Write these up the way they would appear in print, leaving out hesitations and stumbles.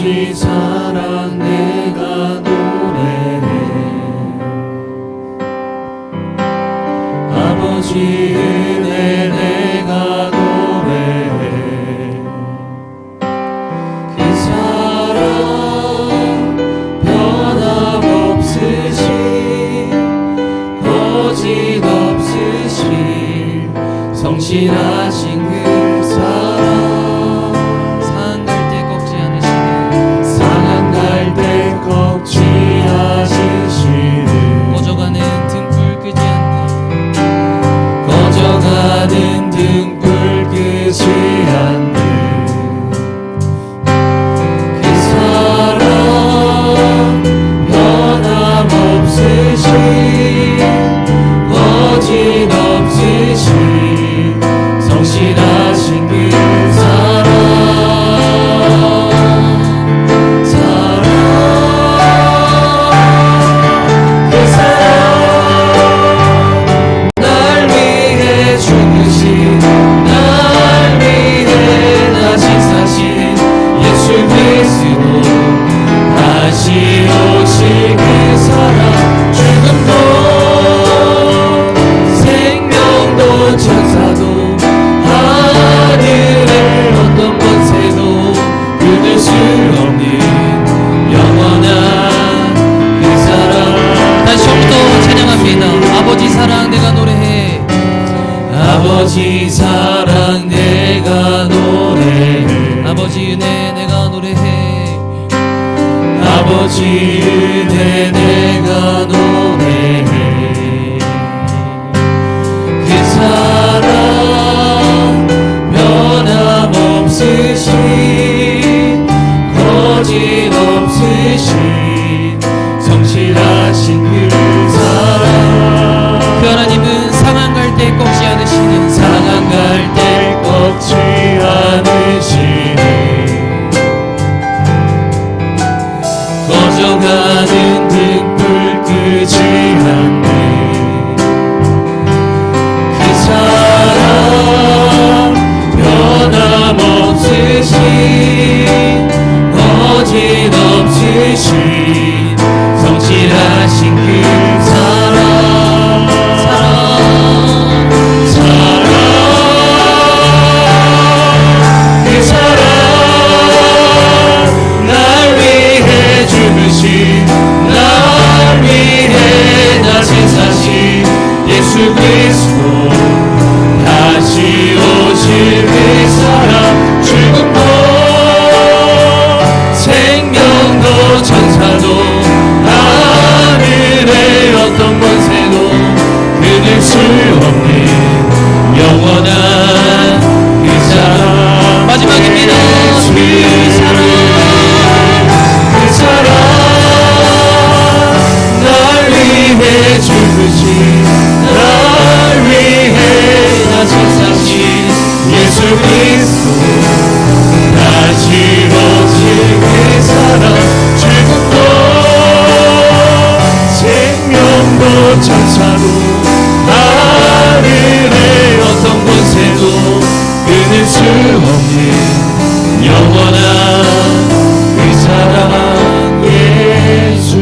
아버지 사랑 내가 노래해. 아버지 은혜 내가 노래해. 그 사랑 변함없으신 거짓 없으신 성실하신 그 사랑, 상한 갈 때 꺾지 않으시는, 상한 갈 때 꺾지 않으시는, 꺼져가는 등불 끄지 않는, 꺼져가는 등불 끄지 않는 그 사랑, 변함없으신 거짓 없으신 성실하신 그 사랑, 사랑, 그 사랑, 날 위해 죽으신, 날 위해 다시 사신 예수 그리스도, 다시 오실 그 사랑, 죽음도 생명도 천사도 하늘의 어떤 권세도 끊을 수 없는 영원한 그 사랑. 다시 처음부터 찬양합니다. 아버지 사랑 내가 노래해. 아버지 사랑 내가 노래해. 아버지 은혜 내가 노래해. 아버지 은혜 내가 노래해. 그 사랑 변함없으신 거짓 없으신 성실하신 그 사랑, 그 하나님은 상한 갈 때 꺾지 않으시는, 상한 갈 때 꺾지 않으시네. 꺼져가는 등불 끄지 않네. 그 사랑 변함없으신 거짓 없으신 성실하신 그 사랑, 사랑, 사랑, 그 사랑, 날 위해 죽으신, 날 위해 다시 사신 예수 그리스도, 다시 오실 그 사랑, 죽음도 생명도 천사도 하늘의 어떤 권세도 끊을 수 없는 영원한 그 사랑. 마지막입니다. 그 사랑, 그 사랑, 날 위해 죽으신, 날 위해 다시 사신 예수 그리스도, 다시 오실 그 사랑, 죽음도 생명도 천사도 하늘의 어떤 권세도 끊을 수 없는 영원한 그 사랑 예수.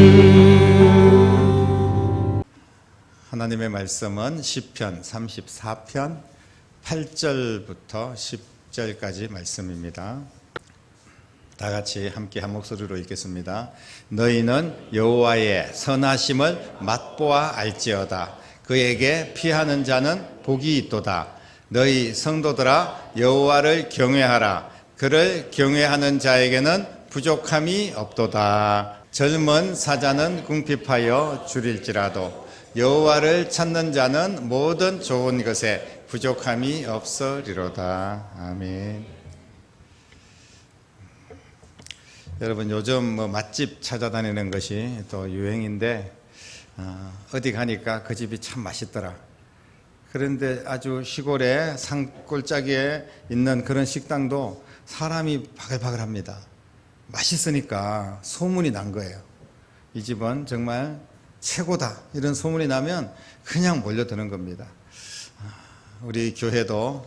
하나님의 말씀은 시편 34편 8절부터 10절까지 말씀입니다. 다 같이 함께 한 목소리로 읽겠습니다. 너희는 여호와의 선하심을 맛보아 알지어다. 그에게 피하는 자는 복이 있도다. 너희 성도들아 여호와를 경외하라. 그를 경외하는 자에게는 부족함이 없도다. 젊은 사자는 궁핍하여 줄일지라도 여호와를 찾는 자는 모든 좋은 것에 부족함이 없으리로다. 아멘. 여러분, 요즘 맛집 찾아다니는 것이 또 유행인데 어디 가니까 그 집이 참 맛있더라. 그런데 아주 시골에 산골짜기에 있는 그런 식당도 사람이 바글바글합니다. 맛있으니까 소문이 난 거예요. 이 집은 정말 최고다, 이런 소문이 나면 그냥 몰려드는 겁니다. 우리 교회도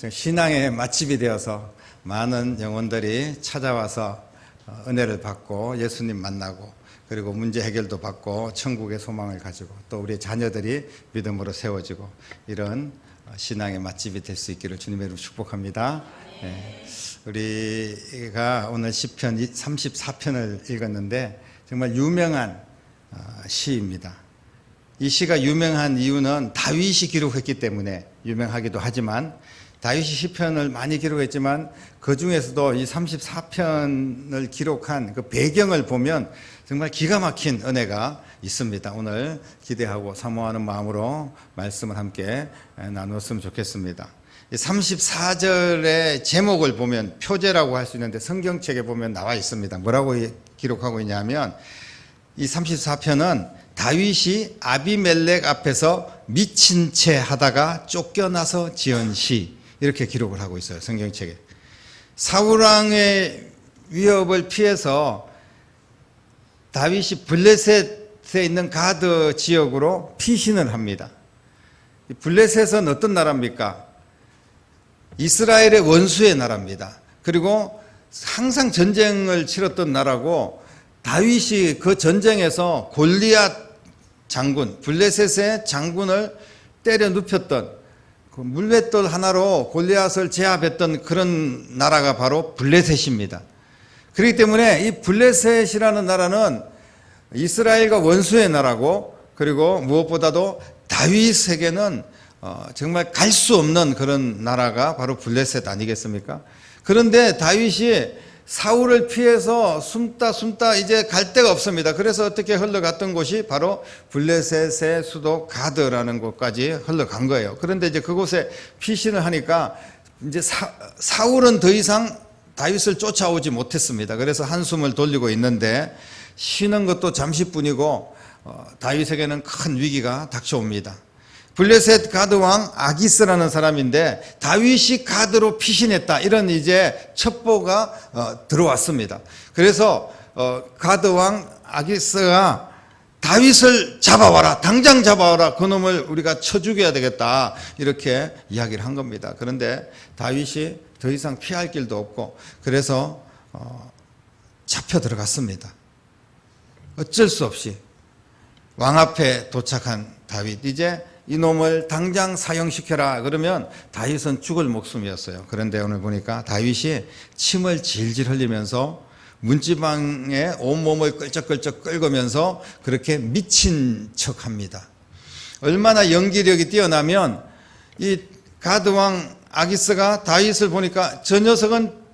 신앙의 맛집이 되어서 많은 영혼들이 찾아와서 은혜를 받고 예수님 만나고 그리고 문제 해결도 받고 천국의 소망을 가지고 또 우리 자녀들이 믿음으로 세워지고 이런 신앙의 맛집이 될 수 있기를 주님의 이름으로 축복합니다. 네. 우리가 오늘 시편 34편을 읽었는데 정말 유명한 시입니다. 이 시가 유명한 이유는 다윗이 기록했기 때문에 유명하기도 하지만 다윗이 시편을 많이 기록했지만 그 중에서도 이 34편을 기록한 그 배경을 보면 정말 기가 막힌 은혜가 있습니다. 오늘 기대하고 사모하는 마음으로 말씀을 함께 나눴으면 좋겠습니다. 34절의 제목을 보면 표제라고 할 수 있는데 성경책에 보면 나와 있습니다. 뭐라고 기록하고 있냐면 이 34편은 다윗이 아비멜렉 앞에서 미친 채 하다가 쫓겨나서 지은 시 이렇게 기록을 하고 있어요. 성경책에. 사울왕의 위협을 피해서 다윗이 블레셋에 있는 가드 지역으로 피신을 합니다. 블레셋은 어떤 나라입니까? 이스라엘의 원수의 나라입니다. 그리고 항상 전쟁을 치렀던 나라고 다윗이 그 전쟁에서 골리앗 장군, 블레셋의 장군을 때려 눕혔던 그 물맷돌 하나로 골리앗을 제압했던 그런 나라가 바로 블레셋입니다. 그렇기 때문에 이 블레셋이라는 나라는 이스라엘과 원수의 나라고 그리고 무엇보다도 다윗에게는 정말 갈 수 없는 그런 나라가 바로 블레셋 아니겠습니까? 그런데 다윗이 사울을 피해서 숨다 이제 갈 데가 없습니다. 그래서 어떻게 흘러갔던 곳이 바로 블레셋의 수도 가드라는 곳까지 흘러간 거예요. 그런데 이제 그곳에 피신을 하니까 이제 사울은 더 이상 다윗을 쫓아오지 못했습니다. 그래서 한숨을 돌리고 있는데 쉬는 것도 잠시뿐이고 다윗에게는 큰 위기가 닥쳐옵니다. 블레셋 가드 왕 아기스라는 사람인데 다윗이 가드로 피신했다 이런 이제 첩보가 들어왔습니다. 그래서 가드 왕 아기스가 다윗을 잡아와라, 당장 잡아와라, 그놈을 우리가 쳐 죽여야 되겠다 이렇게 이야기를 한 겁니다. 그런데 다윗이 더 이상 피할 길도 없고 그래서 잡혀 들어갔습니다. 어쩔 수 없이 왕 앞에 도착한 다윗, 이제 이놈을 당장 사형시켜라 그러면 다윗은 죽을 목숨이었어요. 그런데 오늘 보니까 다윗이 침을 질질 흘리면서 문지방에 온몸을 끌적끌적 긁으면서 그렇게 미친 척합니다. 얼마나 연기력이 뛰어나면 이 가드왕 아기스가 다윗을 보니까 저 녀석은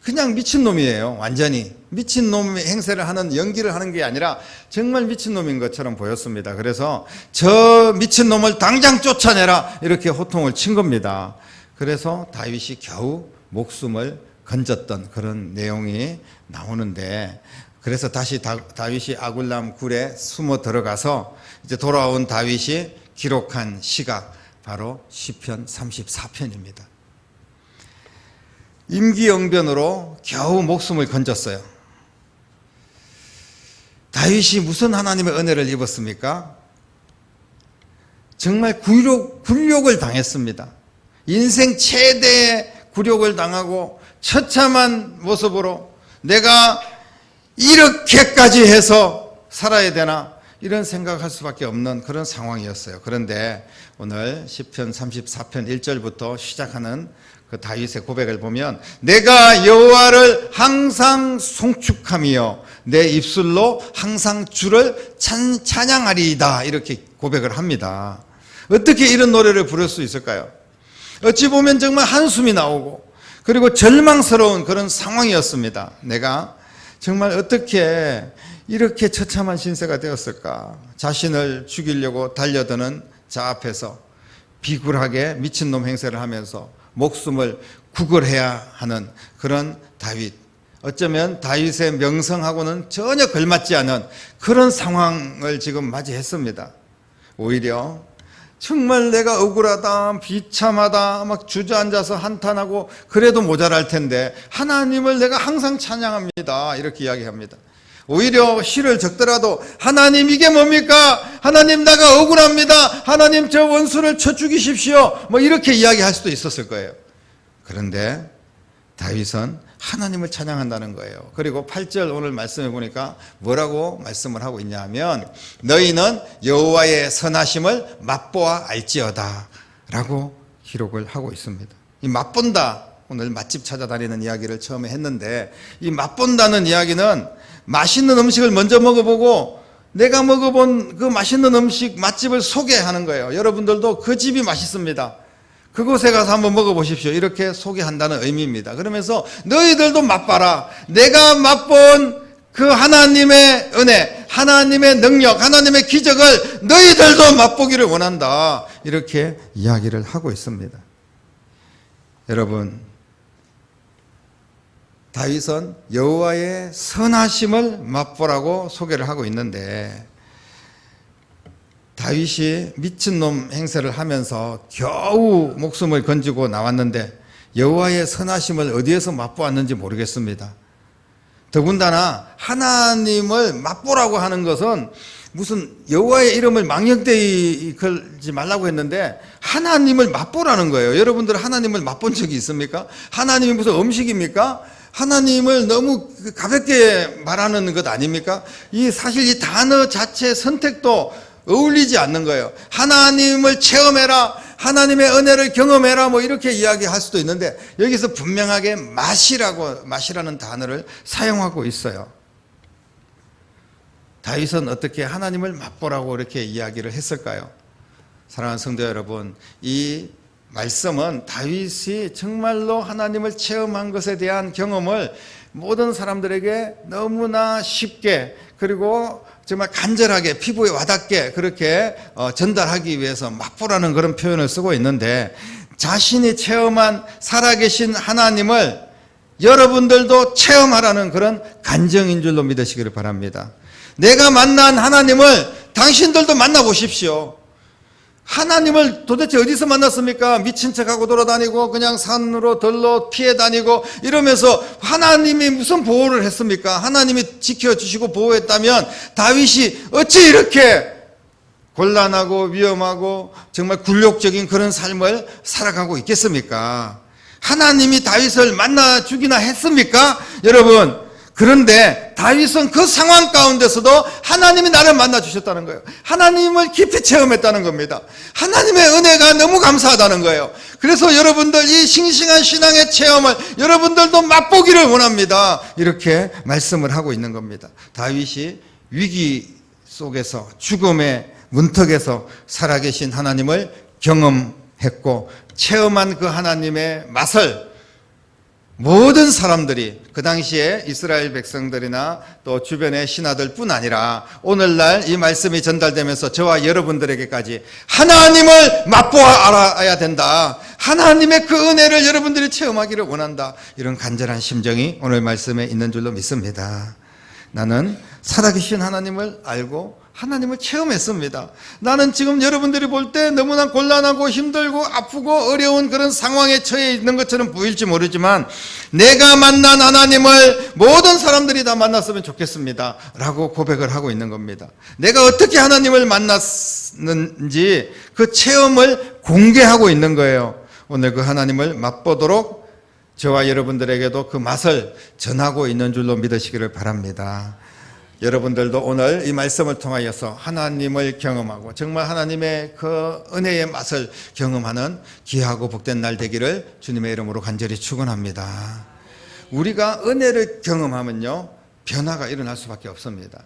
그냥 미친놈이에요. 완전히 미친놈의 행세를 하는, 연기를 하는 게 아니라 정말 미친놈인 것처럼 보였습니다. 그래서 저 미친놈을 당장 쫓아내라 이렇게 호통을 친 겁니다. 그래서 다윗이 겨우 목숨을 건졌던 그런 내용이 나오는데, 그래서 다시 다윗이 아굴람 굴에 숨어 들어가서 이제 돌아온 다윗이 기록한 시가 바로 시편 34편입니다. 임기응변으로 겨우 목숨을 건졌어요. 다윗이 무슨 하나님의 은혜를 입었습니까? 정말 굴욕을 당했습니다. 인생 최대의 굴욕을 당하고 처참한 모습으로 내가 이렇게까지 해서 살아야 되나 이런 생각할 수밖에 없는 그런 상황이었어요. 그런데 오늘 시편 34편 1절부터 시작하는 그 다윗의 고백을 보면 내가 여호와를 항상 송축하며 내 입술로 항상 주를 찬양하리이다 이렇게 고백을 합니다. 어떻게 이런 노래를 부를 수 있을까요? 어찌 보면 정말 한숨이 나오고 그리고 절망스러운 그런 상황이었습니다. 내가 정말 어떻게 이렇게 처참한 신세가 되었을까? 자신을 죽이려고 달려드는 자 앞에서 비굴하게 미친놈 행세를 하면서 목숨을 구걸해야 하는 그런 다윗, 어쩌면 다윗의 명성하고는 전혀 걸맞지 않은 그런 상황을 지금 맞이했습니다. 오히려 정말 내가 억울하다, 비참하다, 막 주저앉아서 한탄하고 그래도 모자랄 텐데 하나님을 내가 항상 찬양합니다 이렇게 이야기합니다. 오히려 시를 적더라도 하나님 이게 뭡니까? 하나님 내가 억울합니다. 하나님 저 원수를 쳐 죽이십시오. 뭐 이렇게 이야기할 수도 있었을 거예요. 그런데 다윗은 하나님을 찬양한다는 거예요. 그리고 8절 오늘 말씀해 보니까 뭐라고 말씀을 하고 있냐 하면 너희는 여호와의 선하심을 맛보아 알지어다 라고 기록을 하고 있습니다. 이 맛본다, 오늘 맛집 찾아다니는 이야기를 처음에 했는데 이 맛본다는 이야기는 맛있는 음식을 먼저 먹어보고 내가 먹어본 그 맛있는 음식 맛집을 소개하는 거예요. 여러분들도 그 집이 맛있습니다. 그곳에 가서 한번 먹어보십시오. 이렇게 소개한다는 의미입니다. 그러면서 너희들도 맛봐라. 내가 맛본 그 하나님의 은혜, 하나님의 능력, 하나님의 기적을 너희들도 맛보기를 원한다. 이렇게 이야기를 하고 있습니다. 여러분, 다윗은 여호와의 선하심을 맛보라고 소개를 하고 있는데 다윗이 미친놈 행세를 하면서 겨우 목숨을 건지고 나왔는데 여호와의 선하심을 어디에서 맛보았는지 모르겠습니다. 더군다나 하나님을 맛보라고 하는 것은 무슨 여호와의 이름을 망령되이 걸지 말라고 했는데 하나님을 맛보라는 거예요. 여러분들 하나님을 맛본 적이 있습니까? 하나님이 무슨 음식입니까? 하나님을 너무 가볍게 말하는 것 아닙니까? 사실 이 단어 자체 선택도 어울리지 않는 거예요. 하나님을 체험해라, 하나님의 은혜를 경험해라, 뭐 이렇게 이야기할 수도 있는데 여기서 분명하게 맛이라는 단어를 사용하고 있어요. 다윗은 어떻게 하나님을 맛보라고 이렇게 이야기를 했을까요? 사랑하는 성도 여러분, 이 말씀은 다윗이 정말로 하나님을 체험한 것에 대한 경험을 모든 사람들에게 너무나 쉽게 그리고 정말 간절하게 피부에 와닿게 그렇게 전달하기 위해서 맛보라는 그런 표현을 쓰고 있는데 자신이 체험한 살아계신 하나님을 여러분들도 체험하라는 그런 간정인 줄로 믿으시기를 바랍니다. 내가 만난 하나님을 당신들도 만나보십시오. 하나님을 도대체 어디서 만났습니까? 미친 척하고 돌아다니고 그냥 산으로 들러 피해 다니고 이러면서 하나님이 무슨 보호를 했습니까? 하나님이 지켜주시고 보호했다면 다윗이 어찌 이렇게 곤란하고 위험하고 정말 굴욕적인 그런 삶을 살아가고 있겠습니까? 하나님이 다윗을 만나 주기나 했습니까? 여러분, 그런데 다윗은 그 상황 가운데서도 하나님이 나를 만나 주셨다는 거예요. 하나님을 깊이 체험했다는 겁니다. 하나님의 은혜가 너무 감사하다는 거예요. 그래서 여러분들 이 싱싱한 신앙의 체험을 여러분들도 맛보기를 원합니다. 이렇게 말씀을 하고 있는 겁니다. 다윗이 위기 속에서 죽음의 문턱에서 살아계신 하나님을 경험했고 체험한 그 하나님의 맛을 모든 사람들이 그 당시에 이스라엘 백성들이나 또 주변의 신하들 뿐 아니라 오늘날 이 말씀이 전달되면서 저와 여러분들에게까지 하나님을 맛보아 알아야 된다. 하나님의 그 은혜를 여러분들이 체험하기를 원한다. 이런 간절한 심정이 오늘 말씀에 있는 줄로 믿습니다. 나는 살아계신 하나님을 알고 하나님을 체험했습니다. 나는 지금 여러분들이 볼 때 너무나 곤란하고 힘들고 아프고 어려운 그런 상황에 처해 있는 것처럼 보일지 모르지만 내가 만난 하나님을 모든 사람들이 다 만났으면 좋겠습니다 라고 고백을 하고 있는 겁니다. 내가 어떻게 하나님을 만났는지 그 체험을 공개하고 있는 거예요. 오늘 그 하나님을 맛보도록 저와 여러분들에게도 그 맛을 전하고 있는 줄로 믿으시기를 바랍니다. 여러분들도 오늘 이 말씀을 통하여서 하나님을 경험하고 정말 하나님의 그 은혜의 맛을 경험하는 귀하고 복된 날 되기를 주님의 이름으로 간절히 축원합니다. 우리가 은혜를 경험하면요 변화가 일어날 수밖에 없습니다.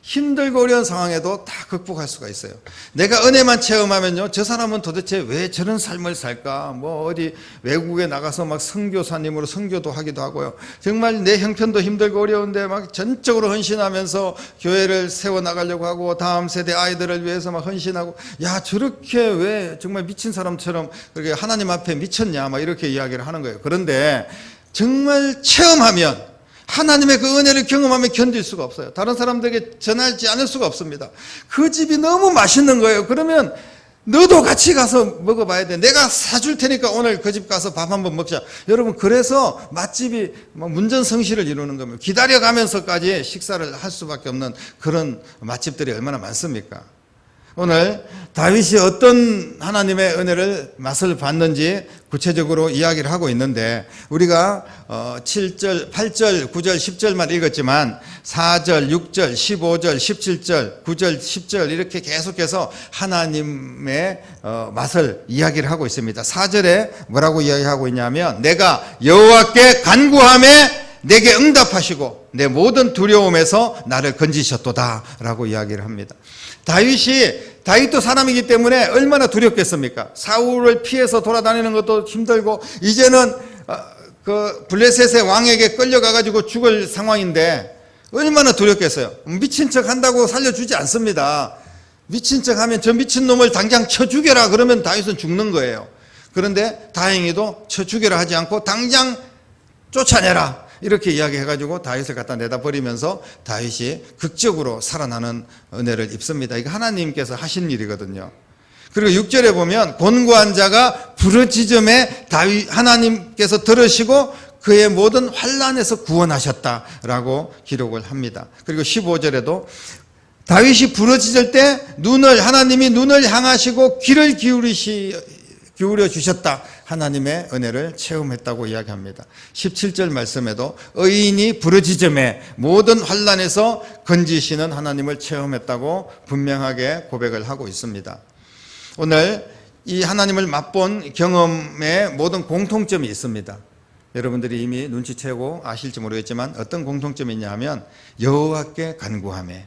힘들고 어려운 상황에도 다 극복할 수가 있어요. 내가 은혜만 체험하면요 저 사람은 도대체 왜 저런 삶을 살까? 뭐 어디 외국에 나가서 막 선교사님으로 선교도 하기도 하고요. 정말 내 형편도 힘들고 어려운데 막 전적으로 헌신하면서 교회를 세워나가려고 하고 다음 세대 아이들을 위해서 막 헌신하고 야 저렇게 왜 정말 미친 사람처럼 그렇게 하나님 앞에 미쳤냐 막 이렇게 이야기를 하는 거예요. 그런데 정말 체험하면 하나님의 그 은혜를 경험하면 견딜 수가 없어요. 다른 사람들에게 전하지 않을 수가 없습니다. 그 집이 너무 맛있는 거예요. 그러면 너도 같이 가서 먹어봐야 돼. 내가 사줄 테니까 오늘 그 집 가서 밥 한번 먹자. 여러분 그래서 맛집이 문전성시를 이루는 겁니다. 기다려가면서까지 식사를 할 수밖에 없는 그런 맛집들이 얼마나 많습니까? 오늘 다윗이 어떤 하나님의 은혜를 맛을 봤는지 구체적으로 이야기를 하고 있는데 우리가 7절, 8절, 9절, 10절만 읽었지만 4절, 6절, 15절, 17절, 9절, 10절 이렇게 계속해서 하나님의 맛을 이야기를 하고 있습니다. 4절에 뭐라고 이야기하고 있냐면 내가 여호와께 간구하매 내게 응답하시고 내 모든 두려움에서 나를 건지셨도다 라고 이야기를 합니다. 다윗도 사람이기 때문에 얼마나 두렵겠습니까? 사울을 피해서 돌아다니는 것도 힘들고 이제는 그 블레셋의 왕에게 끌려가가지고 죽을 상황인데 얼마나 두렵겠어요. 미친 척 한다고 살려주지 않습니다. 미친 척 하면 저 미친 놈을 당장 쳐 죽여라 그러면 다윗은 죽는 거예요. 그런데 다행히도 쳐 죽여라 하지 않고 당장 쫓아내라 이렇게 이야기해가지고 다윗을 갖다 내다 버리면서 다윗이 극적으로 살아나는 은혜를 입습니다. 이거 하나님께서 하신 일이거든요. 그리고 6절에 보면 곤고한 자가 부르짖음에 하나님께서 들으시고 그의 모든 환난에서 구원하셨다라고 기록을 합니다. 그리고 15절에도 다윗이 부르짖을 때 하나님이 눈을 향하시고 귀를 기울여 주셨다. 하나님의 은혜를 체험했다고 이야기합니다. 17절 말씀에도 의인이 부르짖음에 모든 환난에서 건지시는 하나님을 체험했다고 분명하게 고백을 하고 있습니다. 오늘 이 하나님을 맛본 경험에 모든 공통점이 있습니다. 여러분들이 이미 눈치채고 아실지 모르겠지만 어떤 공통점이 있냐 하면 여호와께 간구하매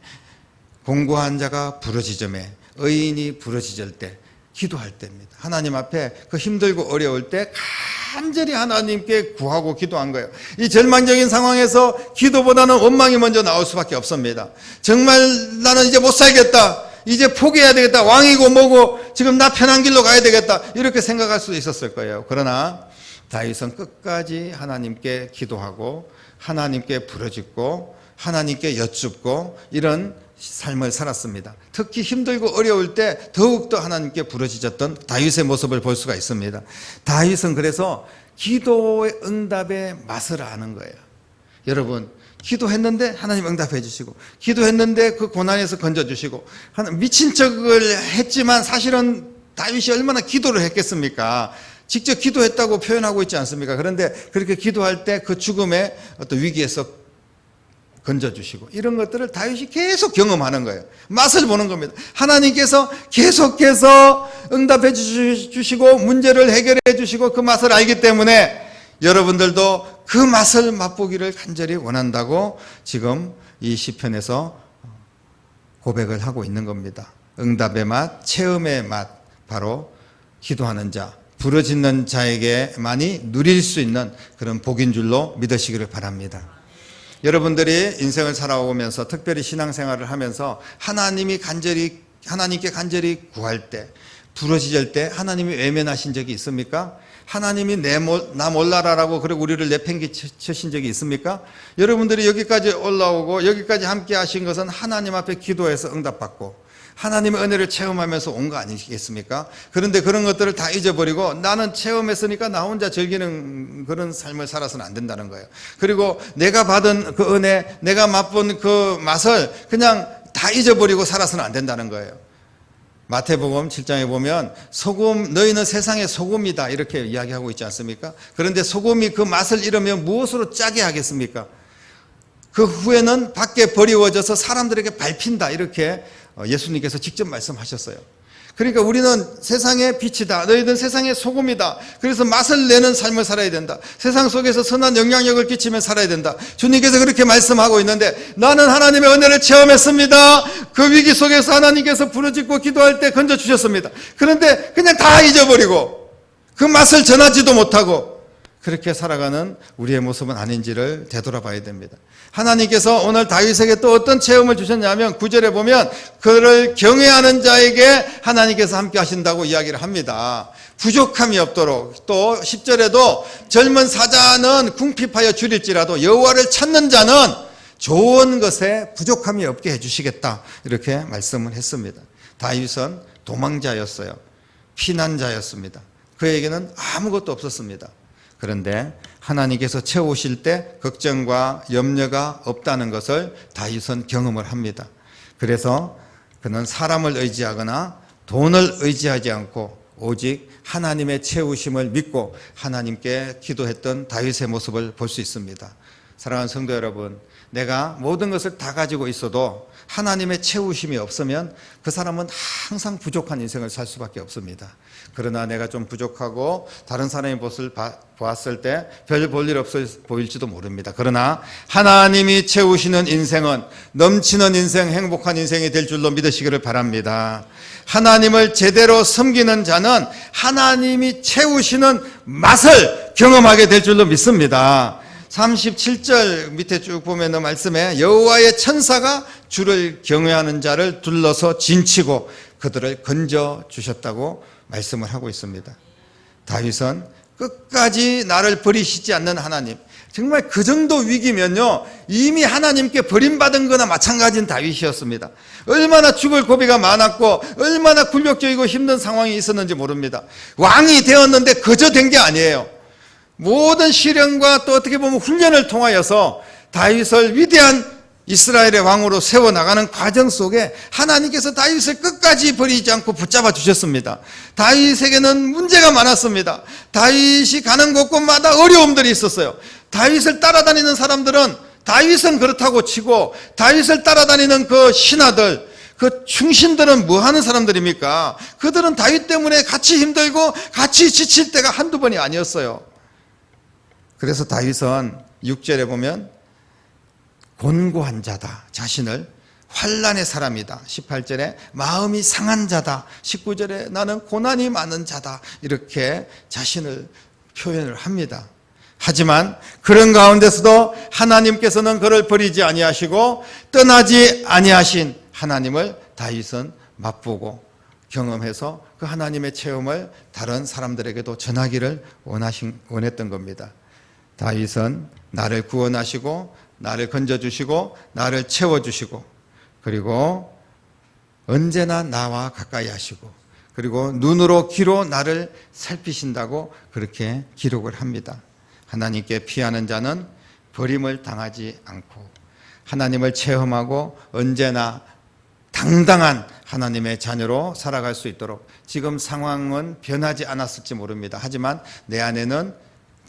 공고한 자가 부르짖음에 의인이 부르짖을 때 기도할 때입니다. 하나님 앞에 그 힘들고 어려울 때 간절히 하나님께 구하고 기도한 거예요. 이 절망적인 상황에서 기도보다는 원망이 먼저 나올 수밖에 없습니다. 정말 나는 이제 못 살겠다. 이제 포기해야 되겠다. 왕이고 뭐고 지금 나 편한 길로 가야 되겠다. 이렇게 생각할 수도 있었을 거예요. 그러나 다윗은 끝까지 하나님께 기도하고 하나님께 부르짖고 하나님께 여쭙고 이런 삶을 살았습니다. 특히 힘들고 어려울 때 더욱더 하나님께 부르짖었던 다윗의 모습을 볼 수가 있습니다. 다윗은 그래서 기도의 응답의 맛을 아는 거예요. 여러분 기도했는데 하나님 응답해 주시고 기도했는데 그 고난에서 건져주시고 미친 척을 했지만 사실은 다윗이 얼마나 기도를 했겠습니까? 직접 기도했다고 표현하고 있지 않습니까? 그런데 그렇게 기도할 때 그 죽음의 어떤 위기에서 건져주시고 이런 것들을 다윗이 계속 경험하는 거예요. 맛을 보는 겁니다. 하나님께서 계속해서 응답해 주시고 문제를 해결해 주시고 그 맛을 알기 때문에 여러분들도 그 맛을 맛보기를 간절히 원한다고 지금 이 시편에서 고백을 하고 있는 겁니다. 응답의 맛, 체험의 맛, 바로 기도하는 자, 부르짖는 자에게만이 누릴 수 있는 그런 복인 줄로 믿으시기를 바랍니다. 여러분들이 인생을 살아오면서 특별히 신앙생활을 하면서 하나님께 간절히 구할 때, 부르짖을 때 하나님이 외면하신 적이 있습니까? 하나님이 나 몰라라라고 그리고 우리를 내팽개치신 적이 있습니까? 여러분들이 여기까지 올라오고 여기까지 함께 하신 것은 하나님 앞에 기도해서 응답받고 하나님의 은혜를 체험하면서 온 거 아니겠습니까? 그런데 그런 것들을 다 잊어버리고 나는 체험했으니까 나 혼자 즐기는 그런 삶을 살아서는 안 된다는 거예요. 그리고 내가 받은 그 은혜, 내가 맛본 그 맛을 그냥 다 잊어버리고 살아서는 안 된다는 거예요. 마태복음 7장에 보면 너희는 세상의 소금이다 이렇게 이야기하고 있지 않습니까? 그런데 소금이 그 맛을 잃으면 무엇으로 짜게 하겠습니까? 그 후에는 밖에 버리워져서 사람들에게 밟힌다 이렇게 예수님께서 직접 말씀하셨어요. 그러니까 우리는 세상의 빛이다. 너희는 세상의 소금이다. 그래서 맛을 내는 삶을 살아야 된다. 세상 속에서 선한 영향력을 끼치며 살아야 된다. 주님께서 그렇게 말씀하고 있는데 나는 하나님의 은혜를 체험했습니다. 그 위기 속에서 하나님께서 부르짖고 기도할 때 건져주셨습니다. 그런데 그냥 다 잊어버리고 그 맛을 전하지도 못하고 그렇게 살아가는 우리의 모습은 아닌지를 되돌아봐야 됩니다. 하나님께서 오늘 다윗에게 또 어떤 체험을 주셨냐면 9절에 보면 그를 경외하는 자에게 하나님께서 함께 하신다고 이야기를 합니다. 부족함이 없도록 또 10절에도 젊은 사자는 궁핍하여 줄일지라도 여호와를 찾는 자는 좋은 것에 부족함이 없게 해주시겠다 이렇게 말씀을 했습니다. 다윗은 도망자였어요. 피난자였습니다. 그에게는 아무것도 없었습니다. 그런데 하나님께서 채우실 때 걱정과 염려가 없다는 것을 다윗은 경험을 합니다. 그래서 그는 사람을 의지하거나 돈을 의지하지 않고 오직 하나님의 채우심을 믿고 하나님께 기도했던 다윗의 모습을 볼 수 있습니다. 사랑하는 성도 여러분, 내가 모든 것을 다 가지고 있어도 하나님의 채우심이 없으면 그 사람은 항상 부족한 인생을 살 수밖에 없습니다. 그러나 내가 좀 부족하고 다른 사람의 모습을 보았을 때 별 볼 일 없어 보일지도 모릅니다. 그러나 하나님이 채우시는 인생은 넘치는 인생, 행복한 인생이 될 줄로 믿으시기를 바랍니다. 하나님을 제대로 섬기는 자는 하나님이 채우시는 맛을 경험하게 될 줄로 믿습니다. 37절 밑에 쭉 보면 말씀에 여호와의 천사가 주를 경외하는 자를 둘러서 진치고 그들을 건져 주셨다고 말씀을 하고 있습니다. 다윗은 끝까지 나를 버리시지 않는 하나님, 정말 그 정도 위기면요 이미 하나님께 버림받은 거나 마찬가지인 다윗이었습니다. 얼마나 죽을 고비가 많았고 얼마나 굴욕적이고 힘든 상황이 있었는지 모릅니다. 왕이 되었는데 거저 된 게 아니에요. 모든 시련과 또 어떻게 보면 훈련을 통하여서 다윗을 위대한 이스라엘의 왕으로 세워나가는 과정 속에 하나님께서 다윗을 끝까지 버리지 않고 붙잡아 주셨습니다. 다윗에게는 문제가 많았습니다. 다윗이 가는 곳곳마다 어려움들이 있었어요. 다윗을 따라다니는 사람들은 다윗은 그렇다고 치고 다윗을 따라다니는 그 신하들, 그 충신들은 뭐 하는 사람들입니까? 그들은 다윗 때문에 같이 힘들고 같이 지칠 때가 한두 번이 아니었어요. 그래서 다윗은 6절에 보면 곤고한 자다, 자신을 환난의 사람이다. 18절에 마음이 상한 자다. 19절에 나는 고난이 많은 자다. 이렇게 자신을 표현을 합니다. 하지만 그런 가운데서도 하나님께서는 그를 버리지 아니하시고 떠나지 아니하신 하나님을 다윗은 맛보고 경험해서 그 하나님의 체험을 다른 사람들에게도 전하기를 원했던 겁니다. 다윗은 나를 구원하시고 나를 건져주시고 나를 채워주시고 그리고 언제나 나와 가까이 하시고 그리고 눈으로 귀로 나를 살피신다고 그렇게 기록을 합니다. 하나님께 피하는 자는 버림을 당하지 않고 하나님을 체험하고 언제나 당당한 하나님의 자녀로 살아갈 수 있도록 지금 상황은 변하지 않았을지 모릅니다. 하지만 내 안에는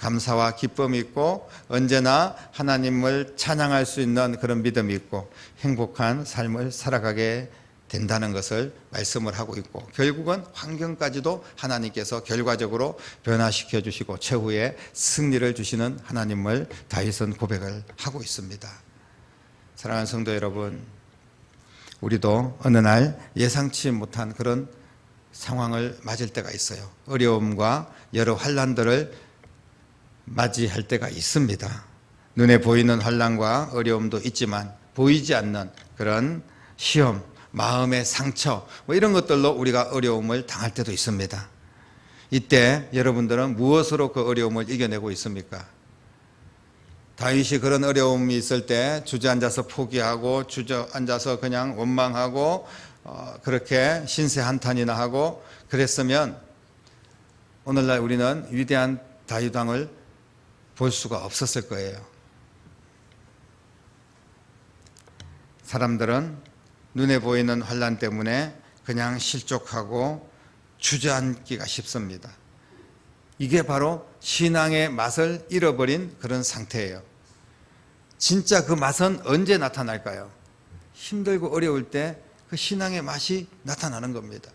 감사와 기쁨이 있고 언제나 하나님을 찬양할 수 있는 그런 믿음이 있고 행복한 삶을 살아가게 된다는 것을 말씀을 하고 있고 결국은 환경까지도 하나님께서 결과적으로 변화시켜 주시고 최후의 승리를 주시는 하나님을 다윗은 고백을 하고 있습니다. 사랑하는 성도 여러분, 우리도 어느 날 예상치 못한 그런 상황을 맞을 때가 있어요. 어려움과 여러 환난들을 맞이할 때가 있습니다. 눈에 보이는 환난과 어려움도 있지만 보이지 않는 그런 시험, 마음의 상처 이런 것들로 우리가 어려움을 당할 때도 있습니다. 이때 여러분들은 무엇으로 그 어려움을 이겨내고 있습니까? 다윗이 그런 어려움이 있을 때 주저앉아서 포기하고 주저앉아서 그냥 원망하고 그렇게 신세 한탄이나 하고 그랬으면 오늘날 우리는 위대한 다윗 왕을 볼 수가 없었을 거예요. 사람들은 눈에 보이는 환난 때문에 그냥 실족하고 주저앉기가 쉽습니다. 이게 바로 신앙의 맛을 잃어버린 그런 상태예요. 진짜 그 맛은 언제 나타날까요? 힘들고 어려울 때 그 신앙의 맛이 나타나는 겁니다.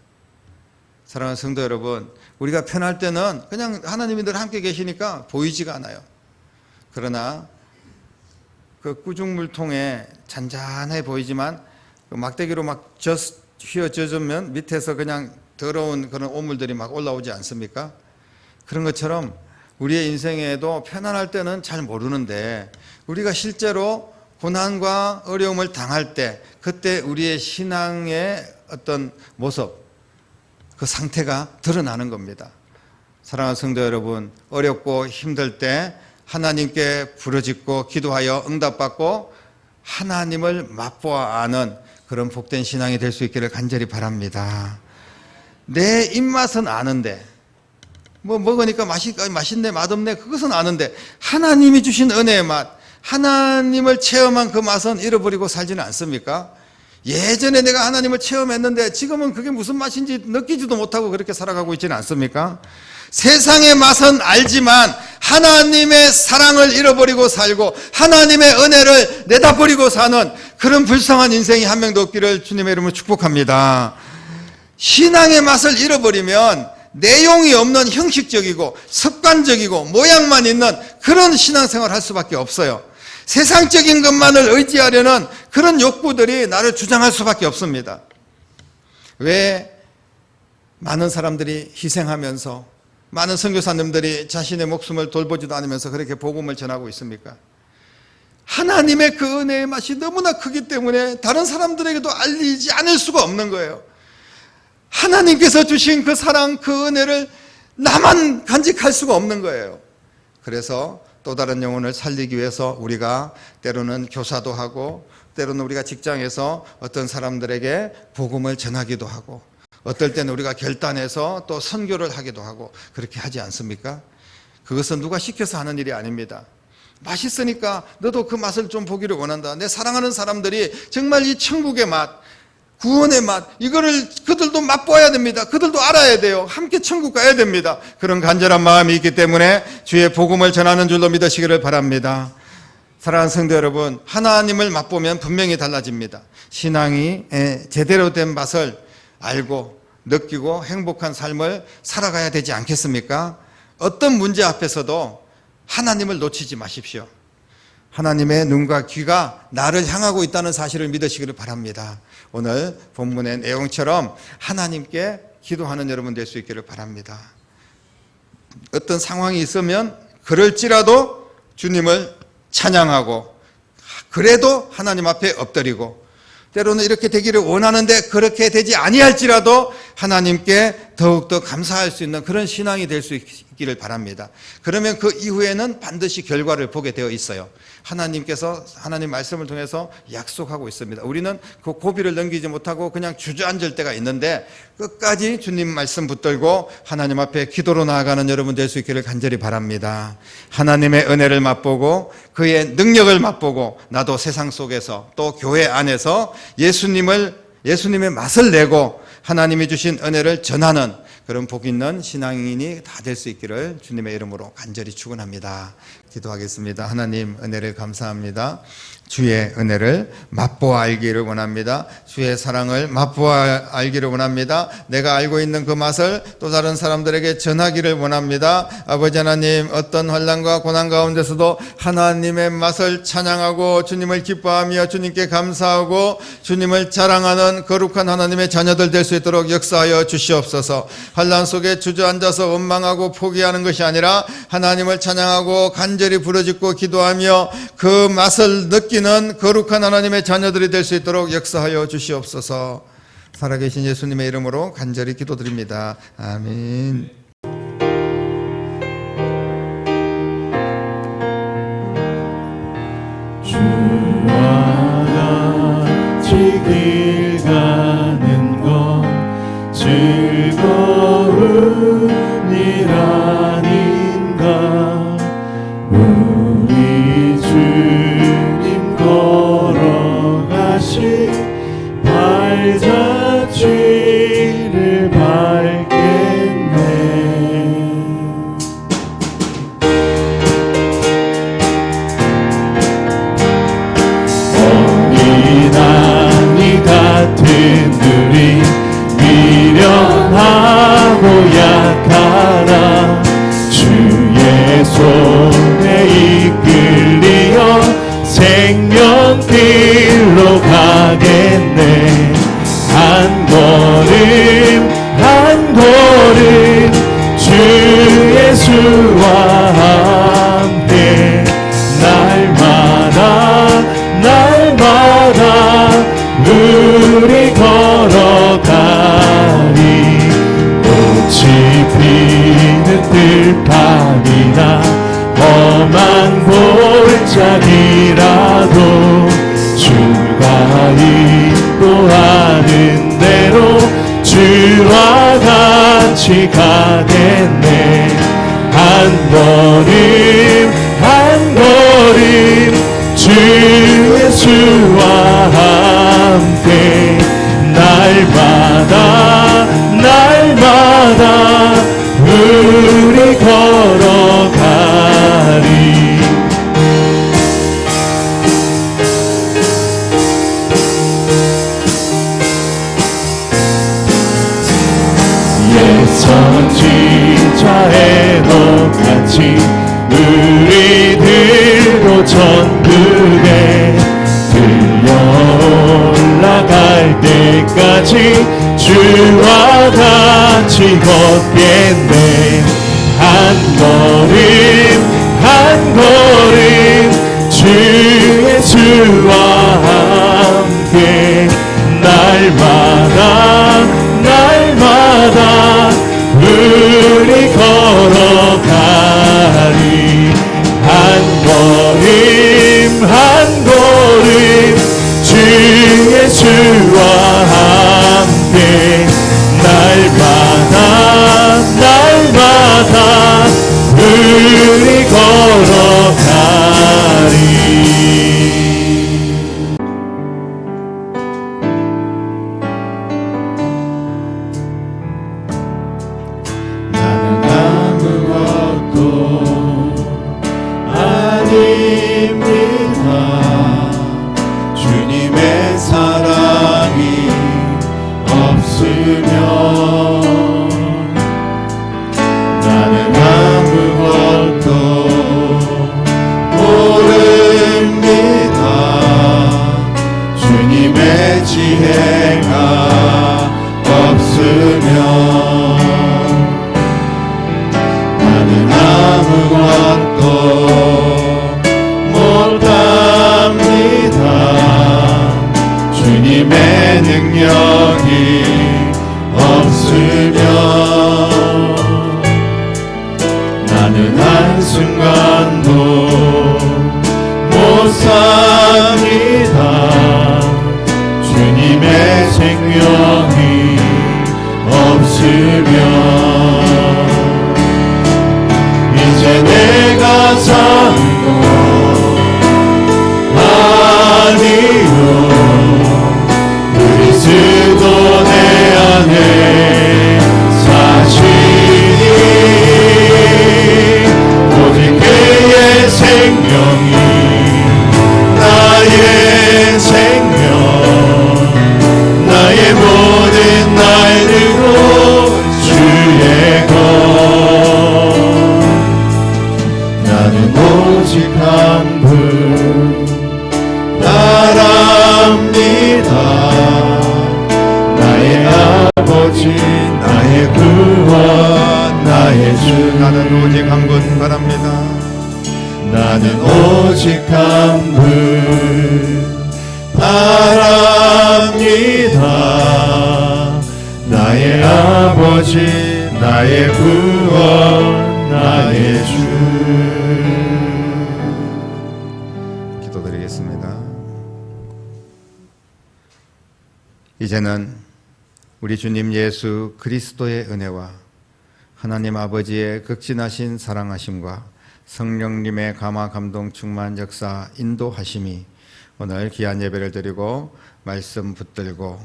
사랑하는 성도 여러분, 우리가 편할 때는 그냥 하나님이 늘 함께 계시니까 보이지가 않아요. 그러나 그 구중물통에 잔잔해 보이지만 그 막대기로 막 휘어져주면 밑에서 그냥 더러운 그런 오물들이 막 올라오지 않습니까? 그런 것처럼 우리의 인생에도 편안할 때는 잘 모르는데 우리가 실제로 고난과 어려움을 당할 때 그때 우리의 신앙의 어떤 모습, 그 상태가 드러나는 겁니다. 사랑하는 성도 여러분, 어렵고 힘들 때 하나님께 부르짖고 기도하여 응답받고 하나님을 맛보아 아는 그런 복된 신앙이 될 수 있기를 간절히 바랍니다. 내 입맛은 아는데 먹으니까 맛있네 맛없네 그것은 아는데 하나님이 주신 은혜의 맛, 하나님을 체험한 그 맛은 잃어버리고 살지는 않습니까? 예전에 내가 하나님을 체험했는데 지금은 그게 무슨 맛인지 느끼지도 못하고 그렇게 살아가고 있지는 않습니까? 세상의 맛은 알지만 하나님의 사랑을 잃어버리고 살고 하나님의 은혜를 내다버리고 사는 그런 불쌍한 인생이 한 명도 없기를 주님의 이름으로 축복합니다. 신앙의 맛을 잃어버리면 내용이 없는 형식적이고 습관적이고 모양만 있는 그런 신앙생활을 할 수밖에 없어요. 세상적인 것만을 의지하려는 그런 욕구들이 나를 주장할 수밖에 없습니다. 왜 많은 사람들이 희생하면서 많은 선교사님들이 자신의 목숨을 돌보지도 않으면서 그렇게 복음을 전하고 있습니까? 하나님의 그 은혜의 맛이 너무나 크기 때문에 다른 사람들에게도 알리지 않을 수가 없는 거예요. 하나님께서 주신 그 사랑, 그 은혜를 나만 간직할 수가 없는 거예요. 그래서 또 다른 영혼을 살리기 위해서 우리가 때로는 교사도 하고 때로는 우리가 직장에서 어떤 사람들에게 복음을 전하기도 하고 어떨 때는 우리가 결단해서 또 선교를 하기도 하고 그렇게 하지 않습니까? 그것은 누가 시켜서 하는 일이 아닙니다. 맛있으니까 너도 그 맛을 좀 보기를 원한다. 내 사랑하는 사람들이 정말 이 천국의 맛, 구원의 맛, 이거를 그들도 맛보아야 됩니다. 그들도 알아야 돼요. 함께 천국 가야 됩니다. 그런 간절한 마음이 있기 때문에 주의 복음을 전하는 줄로 믿으시기를 바랍니다. 사랑하는 성도 여러분, 하나님을 맛보면 분명히 달라집니다. 신앙이 제대로 된 맛을 알고 느끼고 행복한 삶을 살아가야 되지 않겠습니까? 어떤 문제 앞에서도 하나님을 놓치지 마십시오. 하나님의 눈과 귀가 나를 향하고 있다는 사실을 믿으시기를 바랍니다. 오늘 본문의 내용처럼 하나님께 기도하는 여러분 될 수 있기를 바랍니다. 어떤 상황이 있으면 그럴지라도 주님을 찬양하고 그래도 하나님 앞에 엎드리고 때로는 이렇게 되기를 원하는데 그렇게 되지 아니할지라도 하나님께 더욱더 감사할 수 있는 그런 신앙이 될 수 있기를 바랍니다. 그러면 그 이후에는 반드시 결과를 보게 되어 있어요. 하나님께서 하나님 말씀을 통해서 약속하고 있습니다. 우리는 그 고비를 넘기지 못하고 그냥 주저앉을 때가 있는데 끝까지 주님 말씀 붙들고 하나님 앞에 기도로 나아가는 여러분 될 수 있기를 간절히 바랍니다. 하나님의 은혜를 맛보고 그의 능력을 맛보고 나도 세상 속에서 또 교회 안에서 예수님의 맛을 내고 하나님이 주신 은혜를 전하는 그런 복 있는 신앙인이 다 될 수 있기를 주님의 이름으로 간절히 축원합니다. 기도하겠습니다. 하나님 은혜를 감사합니다. 주의 은혜를 맛보아 알기를 원합니다. 주의 사랑을 맛보아 알기를 원합니다. 내가 알고 있는 그 맛을 또 다른 사람들에게 전하기를 원합니다. 아버지 하나님, 어떤 환난과 고난 가운데서도 하나님의 맛을 찬양하고 주님을 기뻐하며 주님께 감사하고 주님을 자랑하는 거룩한 하나님의 자녀들 될 수 있도록 역사하여 주시옵소서. 환난 속에 주저앉아서 원망하고 포기하는 것이 아니라 하나님을 찬양하고 간절히 부르짖고 기도하며 그 맛을 느끼는 거룩한 하나님의 자녀들이 될 수 있도록 역사하여 주시옵소서. 살아계신 예수님의 이름으로 간절히 기도드립니다. 아멘. 주와 같이 길 가는 건 즐거운 일 아닌가. 우리 주님 걸어가신 발자취를 밟겠네. 어린아이 같은 우리 미련하고 약하나 주의 손에 이끌리어 생명길로 가겠네. 한 걸음 한 걸음 주 예수와 함께 날마다 우리 걸어가리. 꽃이 피는 들판이나 험한 골짜기라도 주가 인도하는 대로 주와 같이 가겠네. 한 걸음 한 걸음 주 예수와 함께 날마다 우리 걸어가리. 선지자의 똑같이 우리들도 전국에 들려 올라갈 때까지 주와 같이 걷겠네. 한 걸음 주 예수와 함께 날마다 우리 걸어가리. 한 걸음 주 예수와 함께 날마다 우리 걸어가리. 주님의 사랑이 없으면 나는 아무것도 모릅니다. 주님의 지혜가 없으면 나는 아무것도 못합니다. 주님의 능력이 없으면 나는 한순간도 못 삽니다. 주님의 생명이 없으면 이제 내가 사는 것 아니요. 그리스도 내 안에 사시니 오직 그의 생명이 나의 생명, 나의 모든 날들고 주의 것. 나는 오직 한 분 따라합니다. 나의 아버지, 나의 구원, 나의 주. 나는 오직 한 분 바랍니다. 나는 오직 한 분 바랍니다. 나의 아버지, 나의 구원, 나의 주. 기도드리겠습니다. 이제는 우리 주님 예수 그리스도의 은혜와 하나님 아버지의 극진하신 사랑하심과 성령님의 감화 감동 충만 역사 인도하심이 오늘 귀한 예배를 드리고 말씀 붙들고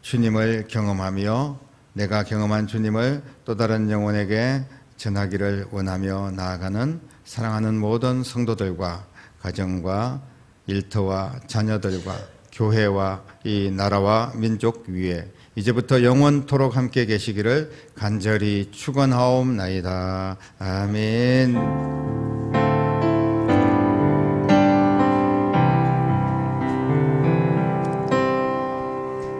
주님을 경험하며 내가 경험한 주님을 또 다른 영혼에게 전하기를 원하며 나아가는 사랑하는 모든 성도들과 가정과 일터와 자녀들과 교회와 이 나라와 민족 위에 이제부터 영원토록 함께 계시기를 간절히 축원하옵나이다. 아멘.